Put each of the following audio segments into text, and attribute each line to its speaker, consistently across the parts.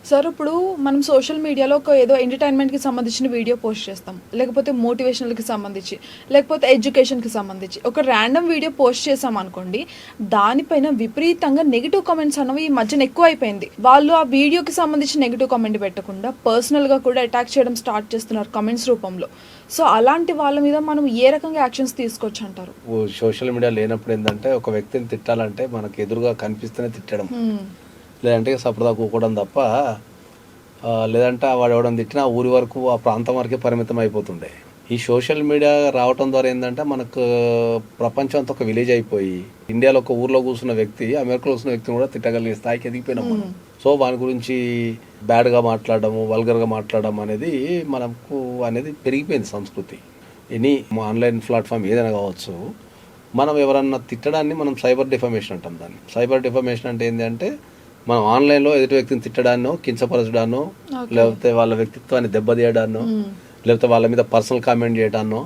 Speaker 1: Sir ఇప్పుడు మనం social మీడియాలో ఒక ఏదో ఎంటర్టైన్మెంట్కి సంబంధించిన వీడియో పోస్ట్ చేస్తాం, లేకపోతే మోటివేషనల్కి సంబంధించి, లేకపోతే ఎడ్యుకేషన్కి సంబంధించి ఒక ర్యాండమ్ వీడియో పోస్ట్ చేసాం అనుకోండి, దానిపైన విపరీతంగా నెగిటివ్ కామెంట్స్ అనేవి ఈ మధ్యన ఎక్కువ అయిపోయింది. వాళ్ళు ఆ వీడియోకి సంబంధించి నెగిటివ్ కామెంట్ పెట్టకుండా పర్సనల్గా కూడా అటాక్ చేయడం స్టార్ట్ చేస్తున్నారు కామెంట్స్ రూపంలో. సో అలాంటి వాళ్ళ మీద మనం ఏ రకంగా యాక్షన్స్ తీసుకోవచ్చు అంటారు?
Speaker 2: సోషల్ మీడియా లేనప్పుడు ఏంటంటే ఒక వ్యక్తిని తిట్టాలంటే మనకు ఎదురుగా కనిపిస్తేనే తిట్టడం, లేదంటే సపరదా కూకోవడం తప్ప, లేదంటే వాడు ఎవడం తిట్టినా ఊరి వరకు ఆ ప్రాంతం వరకే పరిమితం అయిపోతుండే. ఈ సోషల్ మీడియా రావటం ద్వారా ఏంటంటే మనకు ప్రపంచం అంతా ఒక విలేజ్ అయిపోయి, ఇండియాలో ఒక ఊర్లో కూర్చున్న వ్యక్తి అమెరికాలో కూర్చున్న వ్యక్తిని కూడా తిట్టగలిగే స్థాయికి ఎదిగిపోయినాం మనం. సో వాని గురించి బ్యాడ్గా మాట్లాడము, వల్గర్గా మాట్లాడడం అనేది మనకు అనేది పెరిగిపోయింది సంస్కృతి. ఎనీ ఆన్లైన్ ప్లాట్ఫామ్ ఏదైనా కావచ్చు, మనం ఎవరన్నా తిట్టడాన్ని మనం సైబర్ డిఫమేషన్ అంటాం. దాన్ని సైబర్ డిఫమేషన్ అంటే ఏంటంటే మనం ఆన్లైన్లో ఎదుటి వ్యక్తిని తిట్టడాన్నో, కించపరచడాన్నో, లేకపోతే వాళ్ళ వ్యక్తిత్వాన్ని దెబ్బతీయడాన్నో, లేకపోతే వాళ్ళ మీద పర్సనల్ కామెంట్ చేయడాన్నో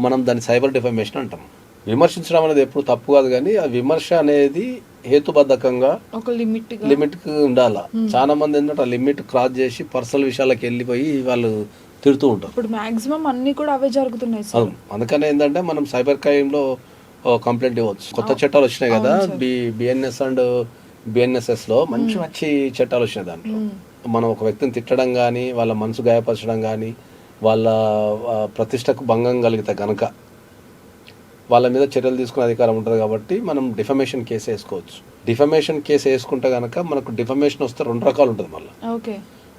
Speaker 2: మనం దాన్ని సైబర్ డిఫమేషన్ అంటాం. విమర్శించడం అనేది ఎప్పుడు తప్పు కాదు, కానీ ఆ విమర్శ అనేది హేతుబద్ధకంగా
Speaker 1: ఒక
Speaker 2: లిమిట్కి ఉండాలి. చాలా మంది ఏంటంటే ఆ లిమిట్ క్రాస్ చేసి పర్సనల్ విషయాలకు వెళ్ళిపోయి వాళ్ళు తిడుతూ ఉంటారు.
Speaker 1: ఇప్పుడు మాక్సిమం అన్ని కూడా అవే జరుగుతున్నాయి.
Speaker 2: అందుకనే ఏంటంటే మనం సైబర్ క్రైమ్లో కంప్లైంట్ ఇవ్వచ్చు. కొత్త చట్టాలు వచ్చినాయి కదా, బిఎన్ఎస్ అండ్ బిఎన్ఎస్ఎస్లో మంచి చట్టాలు వచ్చినాయి. దాంట్లో మనం ఒక వ్యక్తిని తిట్టడం కానీ, వాళ్ళ మనసు గాయపరచడం కానీ, వాళ్ళ ప్రతిష్టకు భంగం కలిగితే కనుక వాళ్ళ మీద చర్యలు తీసుకునే అధికారం ఉంటుంది. కాబట్టి మనం డిఫమేషన్ కేసు వేసుకోవచ్చు. డిఫమేషన్ కేసు వేసుకుంటే కనుక మనకు డిఫమేషన్ వస్తే 2 రకాలు ఉంటుంది. మళ్ళీ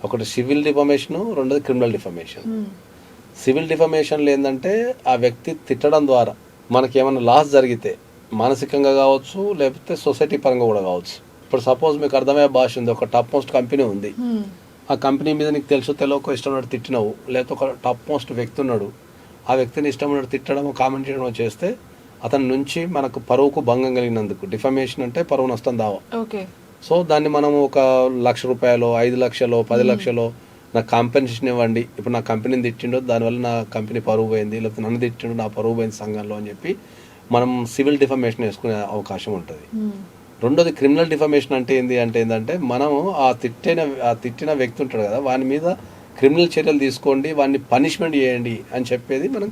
Speaker 2: ఒకటి సివిల్ డిఫమేషన్, రెండోది క్రిమినల్ డిఫమేషన్. సివిల్ డిఫమేషన్లో ఏంటంటే ఆ వ్యక్తి తిట్టడం ద్వారా మనకి ఏమైనా లాస్ జరిగితే మానసికంగా కావచ్చు, లేకపోతే సొసైటీ పరంగా కూడా కావచ్చు. ఇప్పుడు సపోజ్ మీకు అర్థమయ్యే భాష ఉంది, ఒక టాప్ మోస్ట్ కంపెనీ ఉంది, ఆ కంపెనీ మీద నీకు తెలుసు తెలియక ఇష్టం ఉన్నట్టు తిట్టినావు, లేకపోతే ఒక టాప్ మోస్ట్ వ్యక్తి ఉన్నాడు, ఆ వ్యక్తిని ఇష్టం ఉన్నట్టు తిట్టడం, కామెంట్ చేయడం చేస్తే అతని నుంచి మనకు పరువుకు భంగం కలిగినందుకు డిఫమేషన్ అంటే పరువు నష్టం దావా. సో దాన్ని మనం ఒక ₹1,00,000, 5,00,000, 10,00,000 నాకు కాంపెన్సేషన్ ఇవ్వండి, ఇప్పుడు నా కంపెనీని తిట్టిండో దానివల్ల నా కంపెనీ పరువు పోయింది, లేకపోతే నన్ను తిట్టిండో నా పరువు పోయింది సంఘంలో అని చెప్పి మనం సివిల్ డిఫమేషన్ వేసుకునే అవకాశం ఉంటుంది. రెండోది క్రిమినల్ డిఫమేషన్ అంటే ఏంటంటే మనం ఆ తిట్టిన వ్యక్తి ఉంటాడు కదా, వాని మీద క్రిమినల్ చర్యలు తీసుకోండి, వాడిని పనిష్మెంట్ చేయండి అని చెప్పేది మనం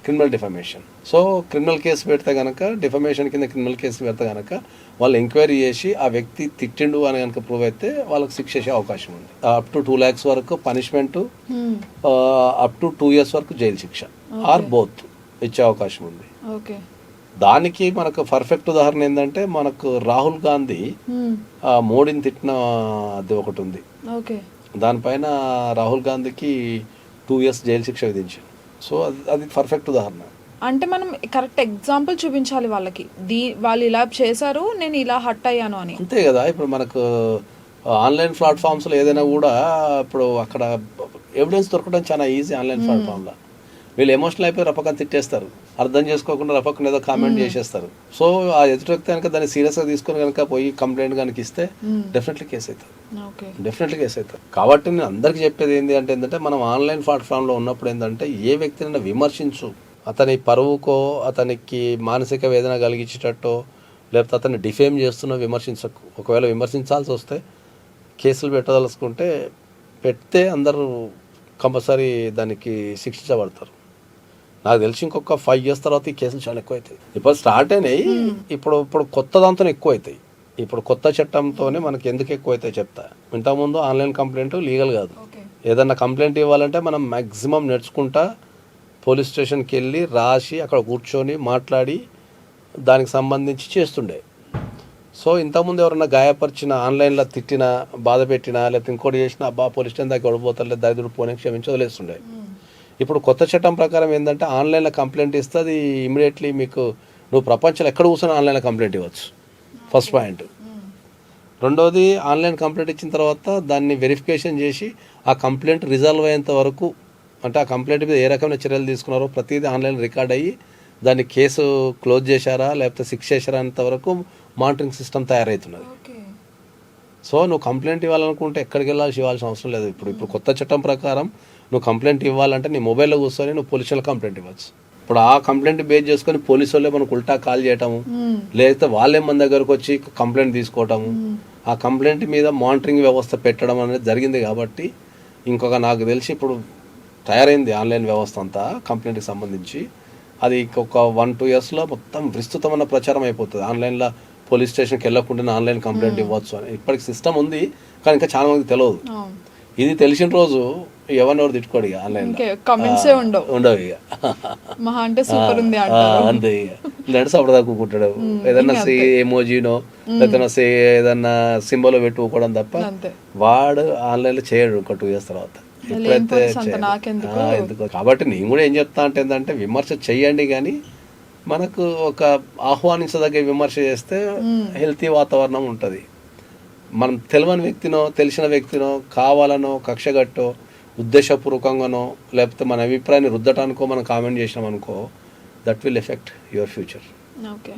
Speaker 2: criminal defamation. So criminal case పెడితే కనుక, డిఫమేషన్ కింద క్రిమినల్ కేసు పెడితే కనుక వాళ్ళు ఎంక్వైరీ చేసి ఆ వ్యక్తి తిట్టిండు అని కనుక ప్రూవ్ అయితే వాళ్ళకి శిక్ష చేసే అవకాశం ఉంది. అప్ టు 2 lakhs వరకు పనిష్మెంట్, అప్ టు 2 years వరకు జైలు శిక్ష, ఆర్ బోత్ ఇచ్చే అవకాశం ఉంది. దానికి మనకు పర్ఫెక్ట్ ఉదాహరణ ఏంటంటే మనకు రాహుల్ గాంధీ మోడీని తిట్టిన అది ఒకటి ఉంది. దానిపైన రాహుల్ గాంధీకి 2 years జైలు శిక్ష విధించారు. సో అది పర్ఫెక్ట్ ఉదాహరణ.
Speaker 1: అంటే మనం కరెక్ట్ ఎగ్జాంపుల్ చూపించాలి వాళ్ళకి, వాళ్ళు ఇలా చేశారు, నేను ఇలా హట్ అయ్యాను అని.
Speaker 2: అంతే కదా. ఇప్పుడు మనకు ఆన్లైన్ ప్లాట్ఫామ్స్లో ఏదైనా కూడా ఇప్పుడు అక్కడ ఎవిడెన్స్ దొరకడం చాలా ఈజీ. ఆన్లైన్ ప్లాట్ఫామ్లో వీళ్ళు ఎమోషనల్ అయిపోయి రపకం తిట్టేస్తారు, అర్థం చేసుకోకుండా రపకం ఏదో కామెంట్ చేసేస్తారు. సో ఆ ఎదుటి వ్యక్తి కనుక దాన్ని సీరియస్గా తీసుకొని కనుక పోయి కంప్లైంట్ కనుక ఇస్తే డెఫినెట్లీ కేసు అవుతుంది. కాబట్టి నేను అందరికీ చెప్పేది ఏంటంటే మనం ఆన్లైన్ ప్లాట్ఫామ్లో ఉన్నప్పుడు ఏంటంటే ఏ వ్యక్తినైనా విమర్శించు, అతని పరువుకో, అతనికి మానసిక వేదన కలిగించేటట్టో, లేకపోతే అతన్ని డిఫేమ్ చేస్తున్నా విమర్శించకు. ఒకవేళ విమర్శించాల్సి వస్తే కేసులు పెట్టదలుచుకుంటే పెడితే అందరూ కంపల్సరీ దానికి శిక్షించబడతారు. నాకు తెలిసి ఇంకొక 5 years తర్వాత ఈ కేసులు చాలా ఎక్కువ అవుతాయి. ఇప్పుడు స్టార్ట్ అయినాయి, ఇప్పుడు కొత్త దాంతో ఎక్కువ అవుతాయి. ఇప్పుడు కొత్త చట్టంతోనే మనకి ఎందుకు ఎక్కువ అవుతాయి చెప్తా. ఇంతకుముందు ఆన్లైన్ కంప్లైంట్ లీగల్ కాదు. ఏదన్నా కంప్లైంట్ ఇవ్వాలంటే మనం మ్యాక్సిమం నడుచుకుంటా పోలీస్ స్టేషన్కి వెళ్ళి రాసి అక్కడ కూర్చొని మాట్లాడి దానికి సంబంధించి చేస్తుండే. సో ఇంతకుముందు ఎవరన్నా గాయపరిచిన, ఆన్లైన్లో తిట్టినా, బాధ పెట్టినా, లేకపోతే ఇంకోటి చేసినా అబ్బా పోలీస్ స్టేషన్ దాకా ఓడిపోతారు, లేదా దరిద్రుడు పోనీ క్షమించి వదిలేస్తుండే. ఇప్పుడు కొత్త చట్టం ప్రకారం ఏంటంటే ఆన్లైన్లో కంప్లైంట్ ఇస్తే అది ఇమీడియట్లీ మీకు నువ్వు ప్రపంచంలో ఎక్కడ కూర్చొని ఆన్లైన్లో కంప్లైంట్ ఇవ్వచ్చు, ఫస్ట్ పాయింట్. రెండోది ఆన్లైన్ కంప్లైంట్ ఇచ్చిన తర్వాత దాన్ని వెరిఫికేషన్ చేసి ఆ కంప్లైంట్ రిజాల్వ్ అయ్యేంత వరకు, అంటే ఆ కంప్లైంట్ మీద ఏ రకమైన చర్యలు తీసుకున్నారో ప్రతిదీ ఆన్లైన్ రికార్డ్ అయ్యి దాన్ని కేసు క్లోజ్ చేశారా లేకపోతే శిక్ష చేశారా అంతవరకు మానిటరింగ్ సిస్టమ్ తయారవుతున్నది. సో నువ్వు కంప్లైంట్ ఇవ్వాలనుకుంటే ఎక్కడికి ఇవ్వాల్సిన అవసరం లేదు. ఇప్పుడు కొత్త చట్టం ప్రకారం నువ్వు కంప్లైంట్ ఇవ్వాలంటే నీ మొబైల్లో కూర్చొని నువ్వు పోలీసులో కంప్లైంట్ ఇవ్వచ్చు. ఇప్పుడు ఆ కంప్లైంట్ బేస్ చేసుకొని పోలీసు వాళ్ళే మనకు ఉల్టా కాల్ చేయటము, లేకపోతే వాళ్ళే మన దగ్గరకు వచ్చి కంప్లైంట్ తీసుకోవటము, ఆ కంప్లైంట్ మీద మానిటరింగ్ వ్యవస్థ పెట్టడం అనేది జరిగింది కాబట్టి ఇంకొక నాకు తెలిసి ఇప్పుడు తయారైంది ఆన్లైన్ వ్యవస్థ అంతా కంప్లైంట్కి సంబంధించి. అది ఇంకొక 1-2 ఇయర్స్లో మొత్తం విస్తృతమైన ప్రచారం అయిపోతుంది. ఆన్లైన్లో పోలీస్ స్టేషన్కి వెళ్ళకుండా ఆన్లైన్ కంప్లైంట్ ఇవ్వచ్చు అని ఇప్పటికి సిస్టమ్ ఉంది, కానీ ఇంకా చాలా మందికి తెలియదు. ఇది తెలిసిన రోజు ఎవరినెవరు తిట్టుకోడు ఇక ఆన్లైన్
Speaker 1: కమెంట్స్
Speaker 2: ఉండవు ఇక
Speaker 1: మహా అంటే సూపర్ ఉంది
Speaker 2: అంతే ఇక లేదంటే సపడదాక్కుంటాడు ఏదన్నా ఎమోజీనో లేకపోతే ఏదన్నా సింబల్ పెట్టుకోవడం తప్ప వాడు ఆన్లైన్లో చేయడు ఒక 2 ఇయర్స్ తర్వాత. ఎప్పుడైతే ఎందుకు కాబట్టి నేను కూడా ఏం చెప్తా అంటే ఏంటంటే విమర్శ చెయ్యండి, కానీ మనకు ఒక ఆహ్వానించదగ్గ విమర్శ చేస్తే హెల్తీ వాతావరణం ఉంటుంది. మనం తెలియని వ్యక్తినో తెలిసిన వ్యక్తినో కావాలనో కక్షగట్టో ఉద్దేశపూర్వకంగానో లేకపోతే మన అభిప్రాయాన్ని రుద్దటానికో మనం కామెంట్ చేసినాం అనుకో, that will effect your future.
Speaker 1: Okay.